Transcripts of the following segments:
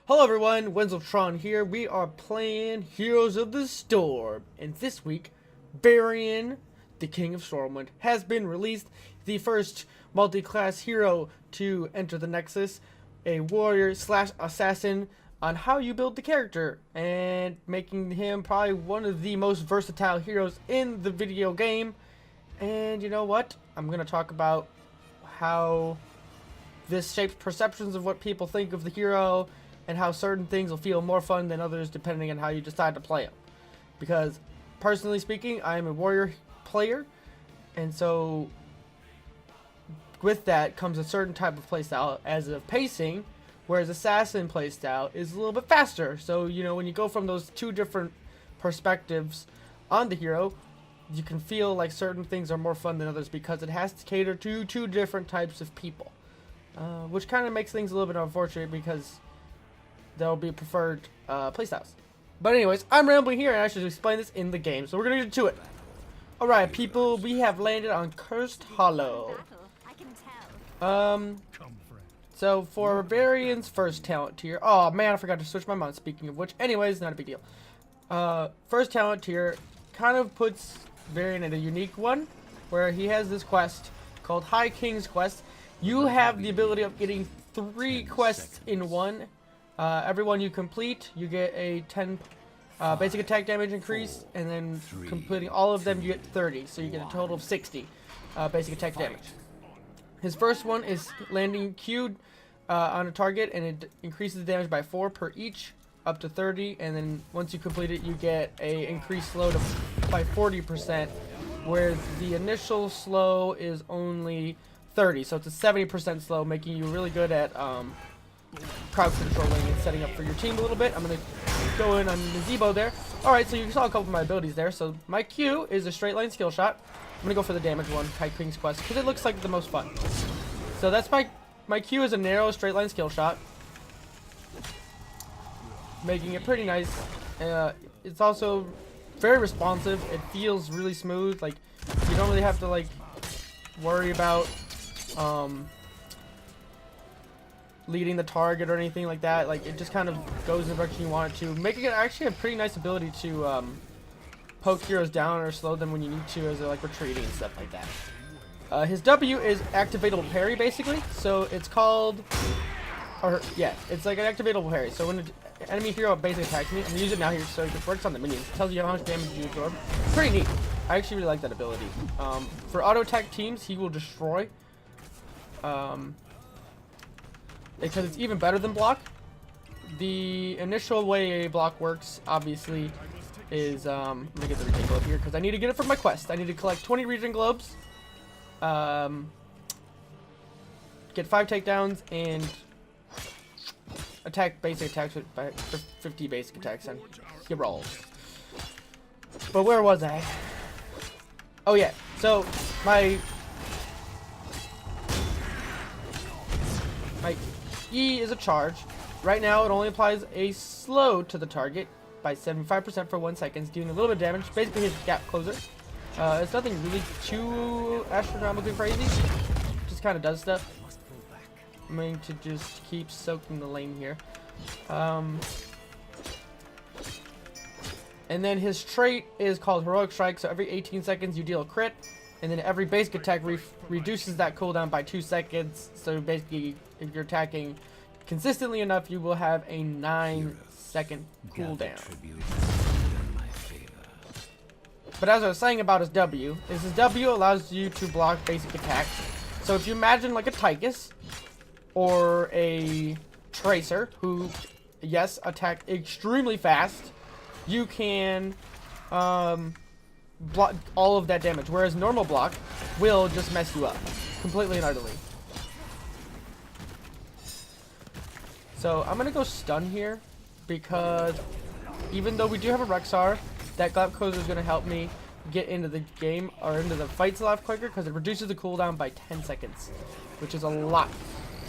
Hello everyone, Wenzeltron here. We are playing Heroes of the Storm, and this week, Varian, the King of Stormwind, has been released. The first multi-class hero to enter the Nexus, a warrior slash assassin, on how you build the character, and making him probably one of the most versatile heroes in the video game. And you know what? I'm going to talk about how this shapes perceptions of what people think of the hero, and how certain things will feel more fun than others depending on how you decide to play them. Because, personally speaking, I am a warrior player, and so with that comes a certain type of playstyle as of pacing, whereas assassin playstyle is a little bit faster. So, you know, when you go from those two different perspectives on the hero, you can feel like certain things are more fun than others because it has to cater to two different types of people. Which kind of makes things a little bit unfortunate because there'll be preferred playstyles. But anyways, I'm rambling here and I should explain this in the game. So we're going to get to it. Alright people, we have landed on Cursed Hollow. So for Varian's first talent tier, oh man, I forgot to switch my mind, speaking of which. Anyways, not a big deal. First talent tier kind of puts Varian in a unique one, where he has this quest called High King's Quest. You have the ability of getting 3 quests in one. Every one you complete, you get a 10 basic attack damage increase, and then completing all of them, you get 30. So you get a total of 60 basic attack damage. His first one is landing Q on a target, and it increases the damage by 4 per each, up to 30. And then once you complete it, you get a increased slow by 40%, where the initial slow is only 30. So it's a 70% slow, making you really good at crowd controlling and setting up for your team a little bit. I'm going to go in on the Zebo there. Alright, so you saw a couple of my abilities there. So my Q is a straight line skill shot. I'm going to go for the damage one, High King's Quest, because it looks like the most fun. So that's my Q is a narrow straight line skill shot, making it pretty nice. It's also very responsive. It feels really smooth. Like, you don't really have to like worry about leading the target or anything like that. Like, it just kind of goes in the direction you want it to, making it actually a pretty nice ability to poke heroes down or slow them when you need to as they're like retreating and stuff like that. His W is activatable parry basically, so it's called, or yeah, it's like an activatable parry. So when an enemy hero basic attacks me, I'm gonna use it now here so it works on the minions. It tells you how much damage you absorb. Pretty neat. I actually really like that ability. For auto attack teams, he will destroy. Because it's even better than block. The initial way a block works, obviously, is let me get the regen globe here because I need to get it from my quest. I need to collect 20 regen globes, get 5 takedowns, and attack basic attacks with 50 basic attacks, and he rolls. But where was I? Oh yeah, so my E is a charge. Right now it only applies a slow to the target by 75% for 1 second, doing a little bit of damage. Basically his gap closer. It's nothing really too astronomically crazy. Just kind of does stuff. I'm going to just keep soaking the lane here. And then his trait is called Heroic Strike, so every 18 seconds you deal a crit, and then every basic attack reduces that cooldown by 2 seconds, so basically if you're attacking consistently enough, you will have a 9-second cooldown. But as I was saying about his W, is his W allows you to block basic attacks. So if you imagine like a Tychus, or a Tracer, who, yes, attack extremely fast, you can block all of that damage, whereas normal block will just mess you up completely and utterly. So I'm gonna go stun here because even though we do have a Rexar, that Glapcozer is gonna help me get into the game or into the fights a lot quicker because it reduces the cooldown by 10 seconds, which is a lot.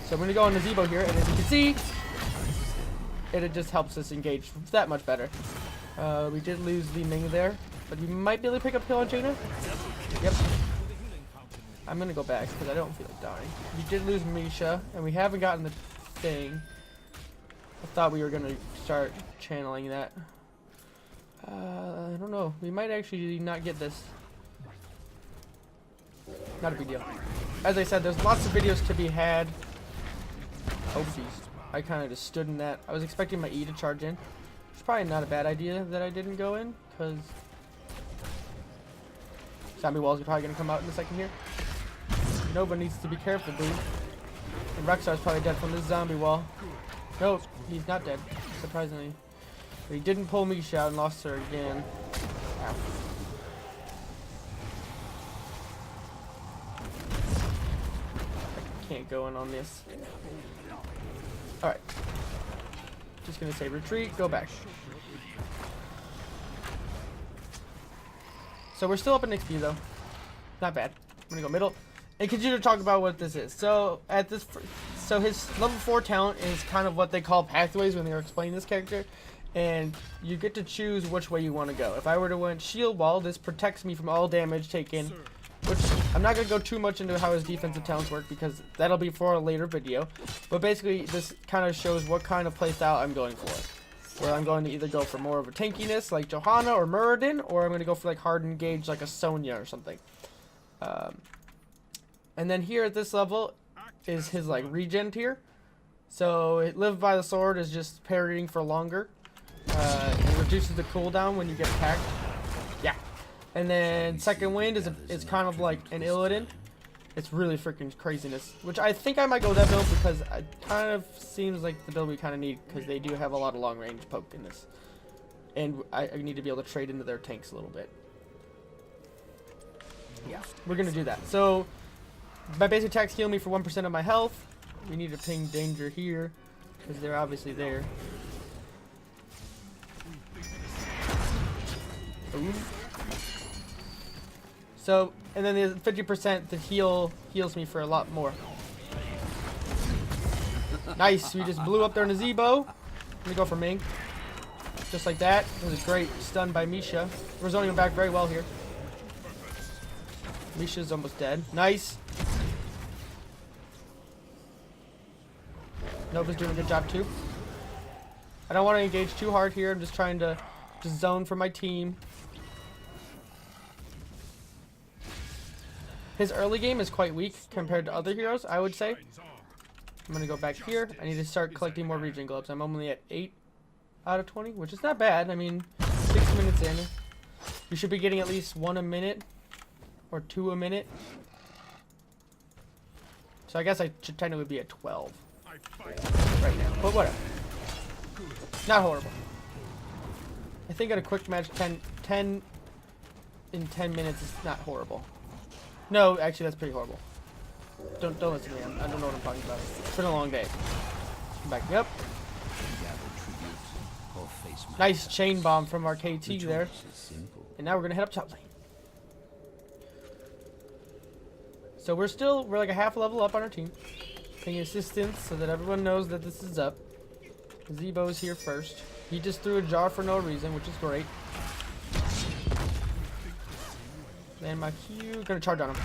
So I'm gonna go on the Zebo here, and as you can see, it just helps us engage that much better. We did lose the Ming there, but we might be able to pick up kill on Jaina. Yep. I'm gonna go back because I don't feel like dying. We did lose Misha, and we haven't gotten the thing. I thought we were gonna start channeling that. I don't know. We might actually not get this. Not a big deal. As I said, there's lots of videos to be had. Oh, jeez. I kind of just stood in that. I was expecting my E to charge in. It's probably not a bad idea that I didn't go in, because zombie walls are probably going to come out in a second here. Nobody needs to be careful, dude. And Rexar's probably dead from this zombie wall. Nope, he's not dead, surprisingly. But he didn't pull Misha out and lost her again. Ow. I can't go in on this. Alright. Just gonna say retreat, go back. So we're still up in XP though. Not bad. I'm gonna go middle and continue to talk about what this is. So at this, so his level 4 talent is kind of what they call pathways when they were explaining this character, and you get to choose which way you want to go. If I were to win shield wall, this protects me from all damage taken, which I'm not gonna go too much into how his defensive talents work because that'll be for a later video. But basically, this kind of shows what kind of playstyle I'm going for. Where I'm going to either go for more of a tankiness like Johanna or Muradin, or I'm going to go for like hard engage like a Sonya or something. And then here at this level is his like regen tier. So Live by the Sword is just parrying for longer. It reduces the cooldown when you get attacked. Yeah. And then Second Wind is kind of like an Illidan. It's really freaking craziness, which I think I might go that build because it kind of seems like the build we kind of need because they do have a lot of long range poke in this. And I need to be able to trade into their tanks a little bit. Yeah, we're going to do that. So my basic attacks heal me for 1% of my health. We need to ping danger here because they're obviously there. Ooh. So, and then the 50% to heals me for a lot more. Nice, we just blew up their Nazebo. Let me go for Ming. Just like that. It was a great stun by Misha. We're zoning him back very well here. Misha's almost dead. Nice. Nova's doing a good job too. I don't want to engage too hard here. I'm just trying to just zone for my team. His early game is quite weak compared to other heroes, I would say. I'm going to go back here. I need to start collecting more regen globes. I'm only at 8 out of 20, which is not bad. I mean, 6 minutes in. You should be getting at least 1 a minute or 2 a minute. So I guess I should technically be at 12 right now, but whatever. Not horrible. I think at a quick match, 10 in 10 minutes is not horrible. No, actually, that's pretty horrible. Don't listen to me. I don't know what I'm talking about. It's been a long day. I'm backing up. Nice chain bomb from our KT there. And now we're gonna head up top lane. So we're like a half level up on our team. Paying assistance so that everyone knows that this is up. Zebo's here first. He just threw a jar for no reason, which is great. And my Q, gonna charge on him.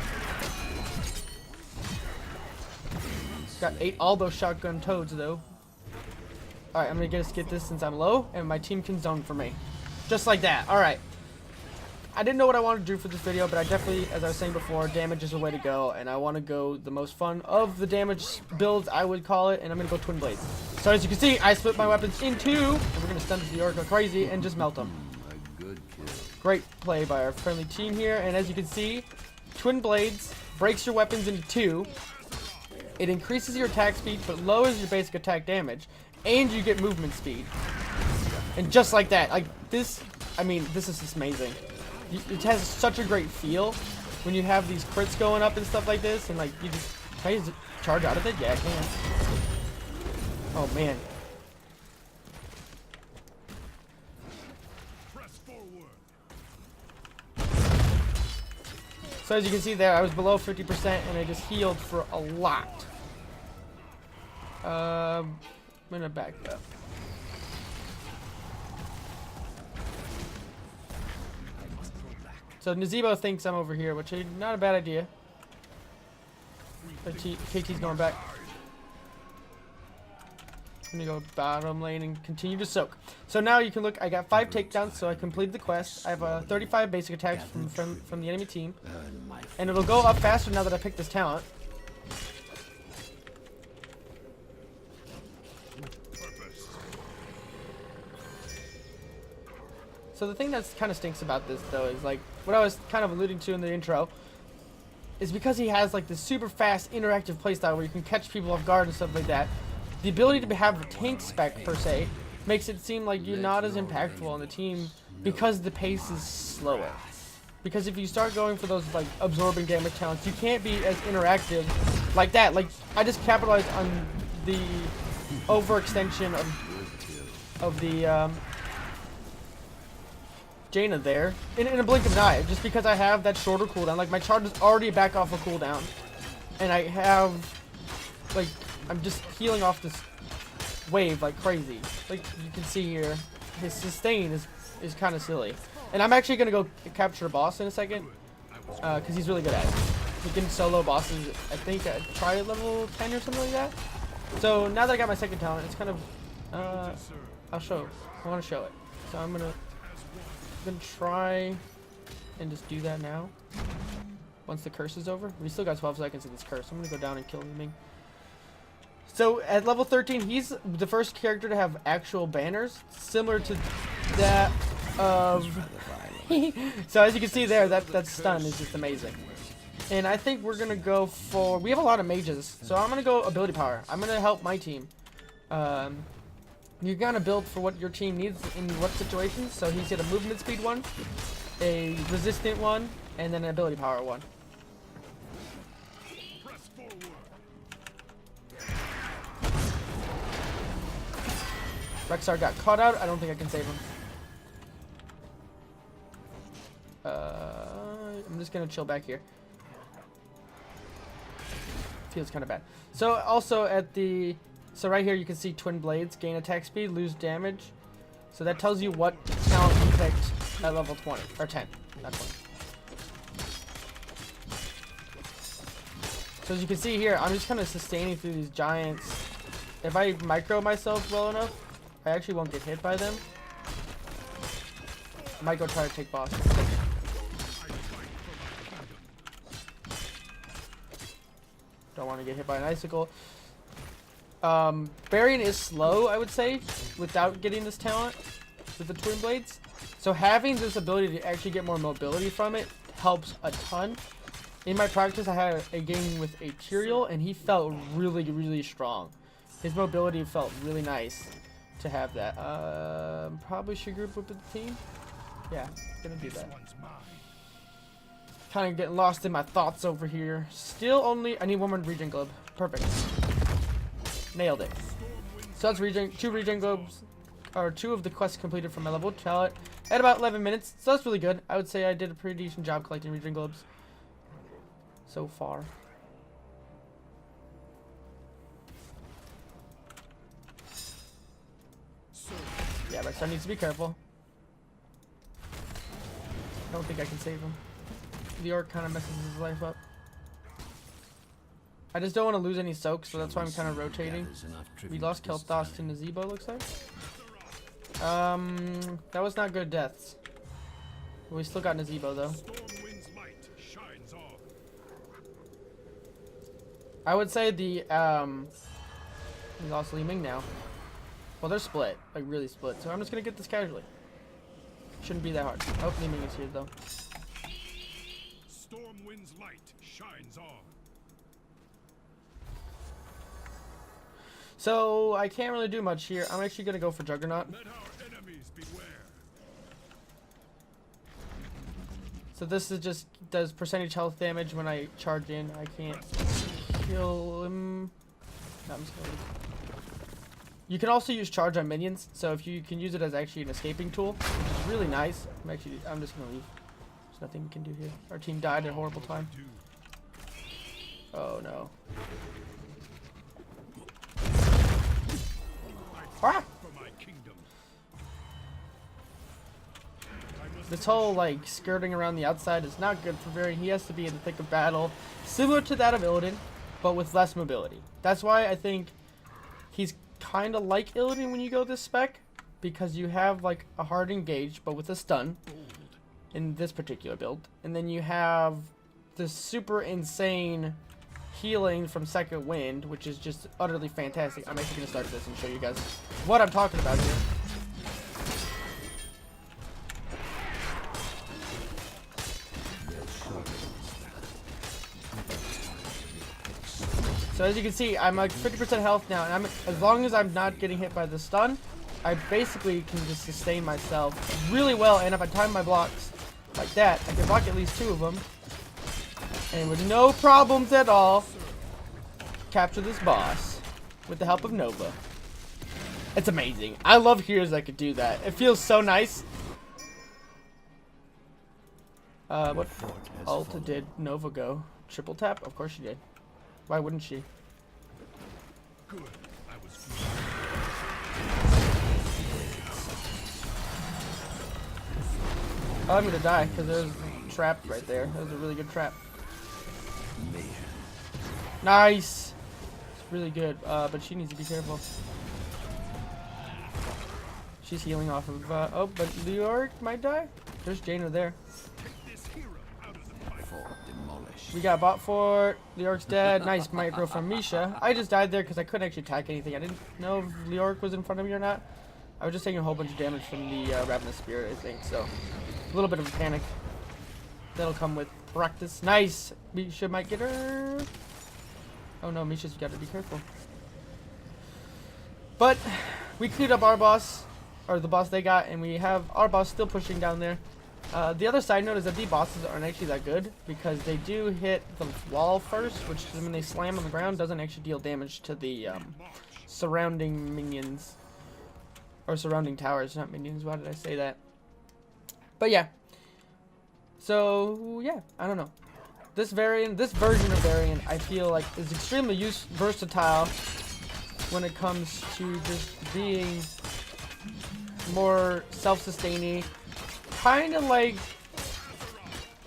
Got 8 all those shotgun toads though. Alright, I'm gonna get this since I'm low, and my team can zone for me. Just like that. Alright. I didn't know what I wanted to do for this video, but I definitely, as I was saying before, damage is the way to go, and I want to go the most fun of the damage builds, I would call it, and I'm gonna go Twin Blades. So as you can see, I split my weapons in 2, and we're gonna stun the Orc crazy and just melt them. Great play by our friendly team here, and as you can see, Twin Blades breaks your weapons into 2. It increases your attack speed, but lowers your basic attack damage, and you get movement speed. And just like that, like this, I mean, this is just amazing. It has such a great feel when you have these crits going up and stuff like this, and like you just, can I just charge out of it? Yeah, I can. Oh man. So as you can see there, I was below 50% and I just healed for a lot. I'm gonna back up. So Nazebo thinks I'm over here, which is not a bad idea. KT's going back. I'm gonna go bottom lane and continue to soak. So now you can look, I got 5 takedowns, so I completed the quest. I have 35 basic attacks from the enemy team. And it'll go up faster now that I picked this talent. So the thing that's kind of stinks about this, though, is like what I was kind of alluding to in the intro, is because he has like this super fast interactive playstyle where you can catch people off guard and stuff like that. The ability to have a tank spec per se makes it seem like you're not as impactful on the team because the pace is slower. Because if you start going for those like absorbing damage talents, you can't be as interactive like that. Like I just capitalized on the overextension of the Jaina there in a blink of an eye, just because I have that shorter cooldown. Like my charge is already back off a cooldown, and I have like I'm just healing off this wave like crazy. Like you can see here, his sustain is kind of silly. And I'm actually gonna go capture a boss in a second, because he's really good at it. He can solo bosses. I think I tried at level 10 or something like that. So now that I got my second talent, it's kind of I want to show it. So I'm gonna try and just do that now. Once the curse is over, we still got 12 seconds of this curse. I'm gonna go down and kill him. So at level 13, he's the first character to have actual banners, similar to that of. So as you can see there, that stun is just amazing. And I think we're gonna go for. We have a lot of mages, so I'm gonna go ability power. I'm gonna help my team. You're gonna build for what your team needs in what situations. So he's got a movement speed one, a resistant one, and then an ability power one. Rexar got caught out. I don't think I can save him. I'm just gonna chill back here. Feels kind of bad. So also at the right here you can see twin blades gain attack speed, lose damage. So that tells you what talent you picked at level 20 or 10, not 20. So as you can see here, I'm just kind of sustaining through these giants. If I micro myself well enough, I actually won't get hit by them. I might go try to take boss. Don't want to get hit by an icicle. Varian is slow, I would say, without getting this talent with the twin blades. So having this ability to actually get more mobility from it helps a ton. In my practice, I had a game with a Tyrael, and he felt really, really strong. His mobility felt really nice to have that. Probably should group up with the team. Yeah, gonna do that. Kind of getting lost in my thoughts over here. Still only, I need one more regen globe. Perfect. Nailed it. So that's two regen globes, or 2 of the quests completed from my level talent at about 11 minutes. So that's really good. I would say I did a pretty decent job collecting regen globes so far. Yeah, Rexar needs to be careful. I don't think I can save him. The orc kind of messes his life up. I just don't want to lose any soaks, so that's why I'm kind of rotating. We lost Kel'Thas to Nazebo, looks like. That was not good deaths. We still got Nazebo though. I would say the we lost Li Ming now. Well, they're split, like really split. So I'm just gonna get this casually. Shouldn't be that hard. I hope Li Ming is here though. Stormwind's light shines on. So I can't really do much here. I'm actually gonna go for Juggernaut. Let our enemies beware. So this is just does percentage health damage when I charge in. I can't kill him. No, I'm just gonna leave. You can also use charge on minions, so if you can use it as actually an escaping tool, which is really nice. I'm just gonna leave. There's nothing we can do here. Our team died at a horrible time. Oh no. Ah! This whole like skirting around the outside is not good for Varian. He has to be in the thick of battle, similar to that of Illidan, but with less mobility. That's why I think he's kind of like Illidan when you go this spec, because you have like a hard engage but with a stun in this particular build, and then you have this super insane healing from second wind, which is just utterly fantastic. I'm actually gonna start this and show you guys what I'm talking about here. So as you can see, I'm like 50% health now, and as long as I'm not getting hit by the stun, I basically can just sustain myself really well. And if I time my blocks like that, I can block at least 2 of them, and with no problems at all, capture this boss with the help of Nova. It's amazing. I love heroes that could do that. It feels so nice. What ult did Nova go? Triple tap? Of course she did. Why wouldn't she? Good. I was Oh, I'm gonna die because there's a trap right there. That was a really good trap. Nice. It's really good, but she needs to be careful. She's healing off of. Oh, but Leoric might die. There's Jaina there. this hero out of the fight. We got bot fort. Leoric's dead. Nice micro from Misha. I just died there because I couldn't actually attack anything. I didn't know if Leoric was in front of me or not. I was just taking a whole bunch of damage from the Ravenous Spirit, I think. So a little bit of a panic. That'll come with practice. Nice. Misha might get her. Oh no, Misha's got to be careful. But we cleared up our boss, or the boss they got, and we have our boss still pushing down there. The other side note is that the bosses aren't actually that good, because they do hit the wall first, which when they slam on the ground doesn't actually deal damage to the surrounding minions. Or surrounding towers, not minions. Why did I say that? But yeah. So yeah, I don't know. This version of Varian, I feel like is extremely versatile when it comes to just being more self-sustaining. Kind of like,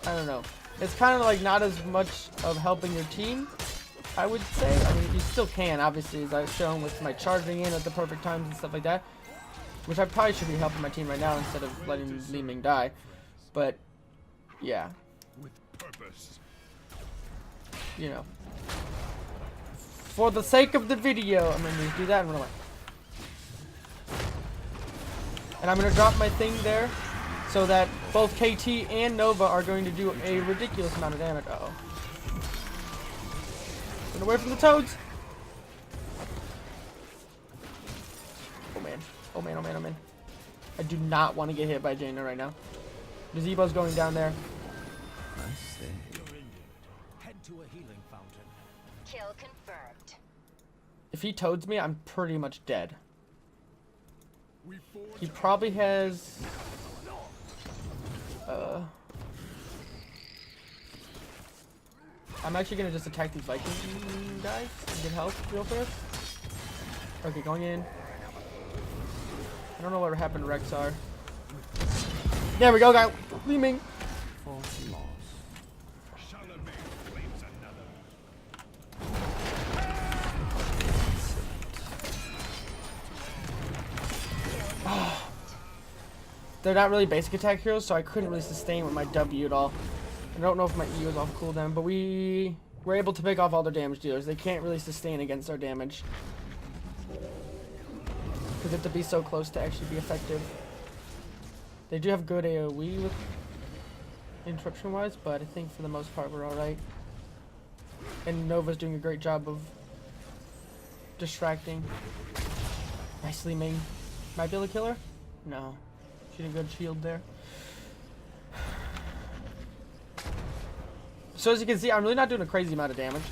I don't know. It's kind of like not as much of helping your team, I would say. I mean, you still can, obviously, as I've shown with my charging in at the perfect times and stuff like that. Which I probably should be helping my team right now instead of letting Li Ming die. But, yeah. With purpose. You know. For the sake of the video, I'm going to do that and run away. And I'm going to drop my thing there so that both KT and Nova are going to do a ridiculous amount of damage. Uh-oh. Get away from the toads! Oh man. Oh man, oh man, oh man. I do not want to get hit by Jaina right now. The Zebo's going down there. I say. You're injured. Head to a healing fountain. Kill confirmed. If he toads me, I'm pretty much dead. We forge He probably has... I'm actually going to just attack these Viking guys and get health real fast. Okay, going in. I don't know what happened to Rexar. There we go, guy. Li Ming. Charlemagne claims another. They're not really basic attack heroes, so I couldn't really sustain with my W at all. I don't know if my E was off cooldown, but we were able to pick off all their damage dealers. They can't really sustain against our damage, because they have to be so close to actually be effective. They do have good AoE with interruption wise, but I think for the most part we're alright. And Nova's doing a great job of distracting. Nicely Ming. Might be able to kill her? No. She did a good shield there. So as you can see, I'm really not doing a crazy amount of damage.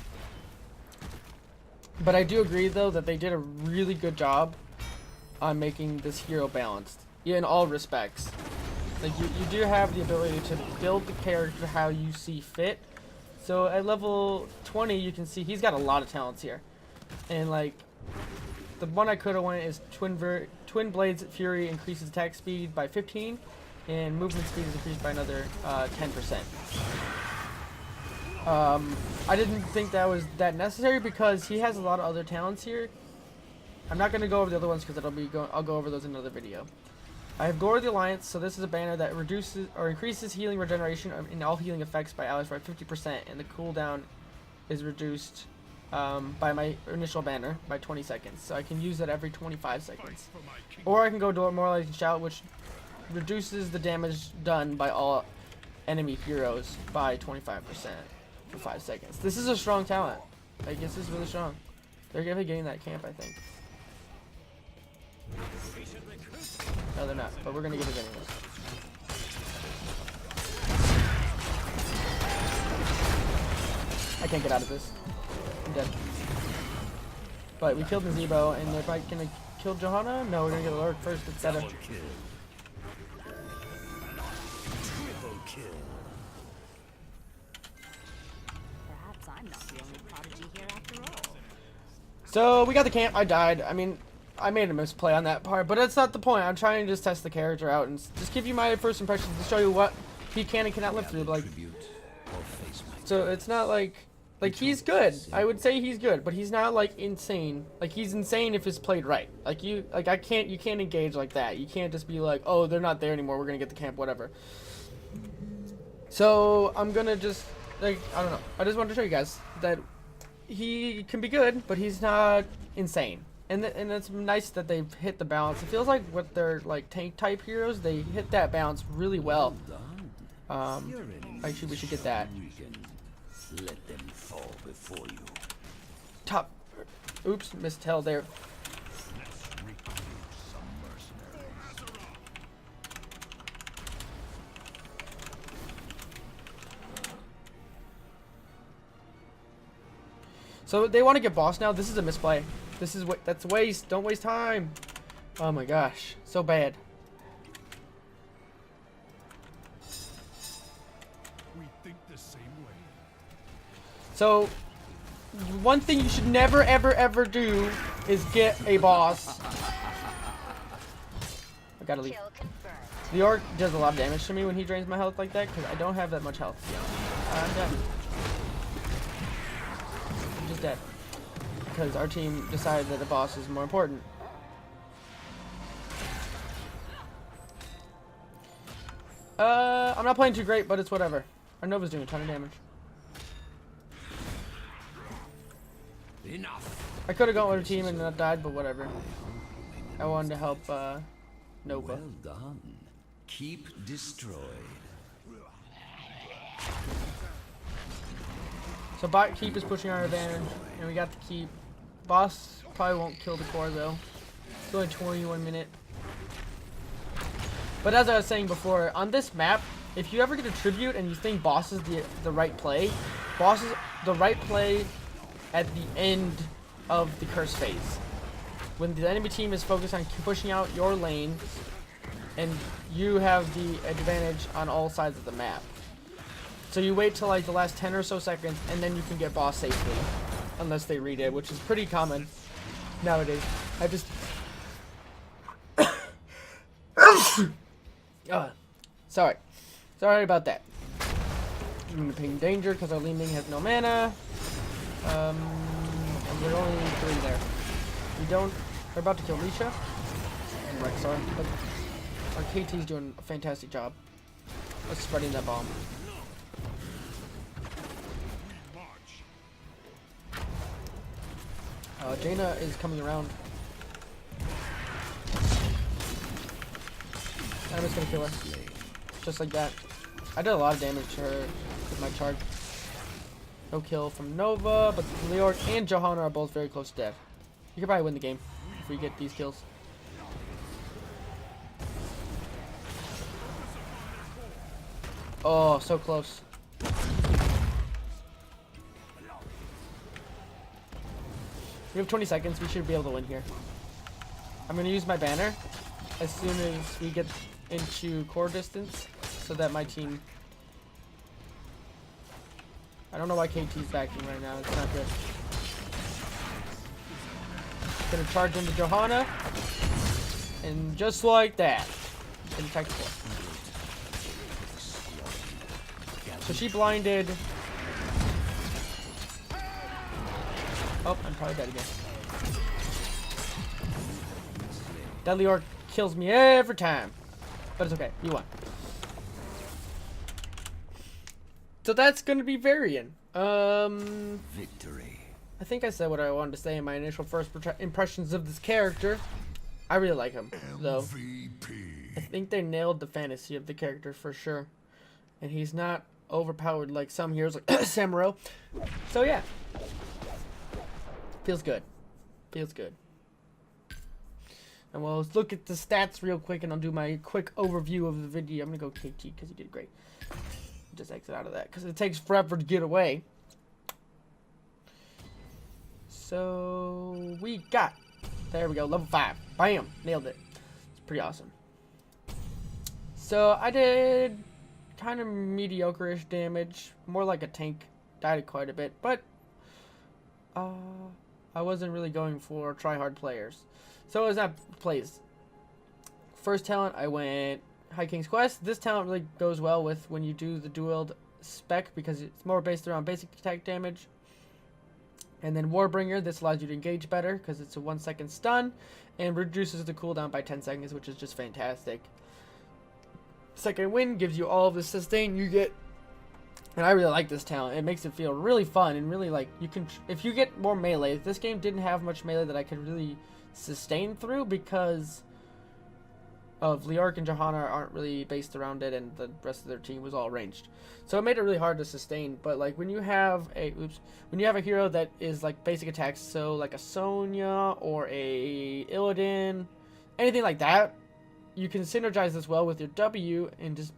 But I do agree though that they did a really good job on making this hero balanced. In all respects. Like you do have the ability to build the character how you see fit. So at level 20 you can see he's got a lot of talents here. And like the one I could have went is Twin Blades Fury increases attack speed by 15 and movement speed is increased by another 10%. I didn't think that was that necessary because he has a lot of other talents here I'm not gonna go over the other ones because I'll go over those in another video. I have Gore of the Alliance, so this is a banner that reduces or increases healing regeneration in all healing effects by allies by 50%, and the cooldown is reduced by my initial banner by 20 seconds. So I can use that every 25 seconds. Or I can go Demoralizing Shout, which reduces the damage done by all enemy heroes by 25% for 5 seconds. This is a strong talent. Like, this is really strong. They're gonna be getting that camp, I think. No, they're not, but we're gonna get it anyways. I can't get out of this. I'm dead. But we killed Nazebo, and they're probably gonna kill Johanna? No, we're gonna get Lord first. It's better. Perhaps I'm not the only prodigy here after all. So we got the camp. I died. I mean, I made a misplay on that part, but that's not the point. I'm trying to just test the character out and just give you my first impressions to show you what he can and cannot live through. Like, so it's not like he's good. I would say he's good, but he's not like insane. Like, he's insane if it's played right. Like, you can't engage like that. You can't just be like, oh, they're not there anymore, we're gonna get the camp, whatever. So I'm gonna just, like, I don't know. I just wanted to show you guys that he can be good, but he's not insane. And it's nice that they've hit the balance. It feels like with their like tank type heroes, they hit that balance really well. Actually, we should get that. Let them fall before you. Top. Oops, missed hell there. So they want to get boss now. This is a misplay. This is that's waste. Don't waste time. Oh my gosh, so bad. We think the same way. So one thing you should never ever ever do is get a boss. I gotta leave. Kill confirmed. The orc does a lot of damage to me when he drains my health like that because I don't have that much health. I'm dead. I'm just dead. Because our team decided that the boss is more important. I'm not playing too great, but it's whatever. Our Nova's doing a ton of damage. Enough. I could have gone with a team and not died, but whatever. I wanted to help Nova. Well done. Keep destroyed. So bot keep is pushing our advantage, and we got the keep. Boss probably won't kill the core though. It's only 21 minutes. But as I was saying before, on this map, if you ever get a tribute and you think boss is the right play, boss is the right play at the end of the curse phase. When the enemy team is focused on pushing out your lane, and you have the advantage on all sides of the map. So you wait till like the last 10 or so seconds, and then you can get boss safely. Unless they read it, which is pretty common nowadays. I just... Sorry. Sorry about that. I'm gonna ping danger because our Li Ming has no mana. And there's only 3 there. We don't... They're about to kill Risha. And Rexar. But our KT's doing a fantastic job of spreading that bomb. Jaina is coming around. I'm just gonna kill her. Just like that. I did a lot of damage to her with my charge. No kill from Nova, but Leorc and Johanna are both very close to death. You could probably win the game if we get these kills. Oh, so close. We have 20 seconds. We should be able to win here. I'm going to use my banner as soon as we get into core distance so that my team... I don't know why KT's backing right now. It's not good. Going to charge into Johanna. And just like that. Gonna attack the core. So she blinded... Oh, I'm probably dead again. That Leoric kills me every time. But it's okay. You won. So that's going to be Varian. Victory. I think I said what I wanted to say in my initial first impressions of this character. I really like him, though. I think they nailed the fantasy of the character for sure. And he's not overpowered like some heroes like Samuro. So yeah. Feels good. Feels good. And well, let's look at the stats real quick and I'll do my quick overview of the video. I'm going to go KT because he did great. Just exit out of that because it takes forever to get away. So we got, there we go, level 5. Bam, nailed it. It's pretty awesome. So I did kind of mediocre-ish damage, more like a tank. Died quite a bit, but I wasn't really going for try-hard players. So as that plays, first talent I went High King's Quest. This talent really goes well with when you do the dual spec because it's more based around basic attack damage. And then Warbringer, this allows you to engage better because it's a 1-second stun and reduces the cooldown by 10 seconds, which is just fantastic. Second Wind gives you all of the sustain you get. And I really like this talent. It makes it feel really fun and really like you can, if you get more melee. This game didn't have much melee that I could really sustain through because of Leoric and Johanna aren't really based around it, and the rest of their team was all ranged. So it made it really hard to sustain. But like when you have a hero that is like basic attacks, so like a Sonya or a Illidan, anything like that, you can synergize this well with your W and just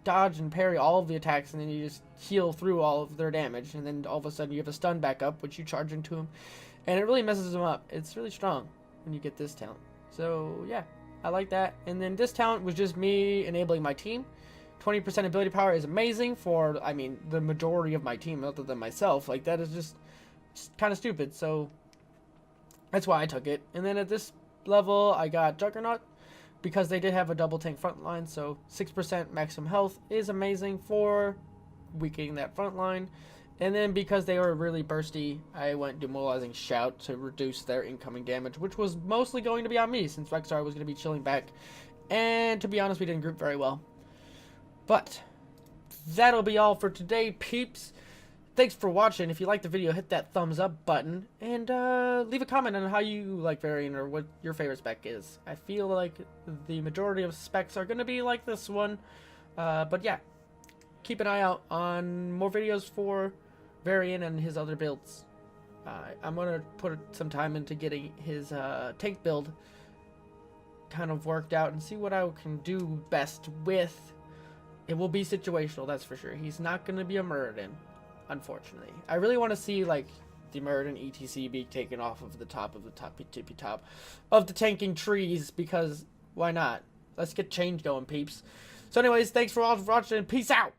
dodge and parry all of the attacks, and then you just heal through all of their damage, and then all of a sudden you have a stun back up, which you charge into them, and it really messes them up. It's really strong when you get this talent. So yeah, I like that. And then this talent was just me enabling my team. 20% ability power is amazing for, I mean, the majority of my team other than myself. Like, that is just kind of stupid. So that's why I took it. And then at this level, I got Juggernaut because they did have a double tank front line. So 6% maximum health is amazing for weakening that front line. And then because they were really bursty, I went Demoralizing Shout to reduce their incoming damage, which was mostly going to be on me since Rexar was going to be chilling back. And to be honest, we didn't group very well. But that'll be all for today, peeps. Thanks for watching. If you liked the video, hit that thumbs up button. And leave a comment on how you like Varian or what your favorite spec is. I feel like the majority of specs are going to be like this one. But yeah, keep an eye out on more videos for Varian and his other builds. I'm going to put some time into getting his tank build kind of worked out and see what I can do best with. It will be situational, that's for sure. He's not going to be a Muradin, unfortunately. I really want to see like the Muradin ETC be taken off of the top of the tippy top of the tanking trees, because why not? Let's get change going, peeps. So anyways, thanks for all watching. Peace out.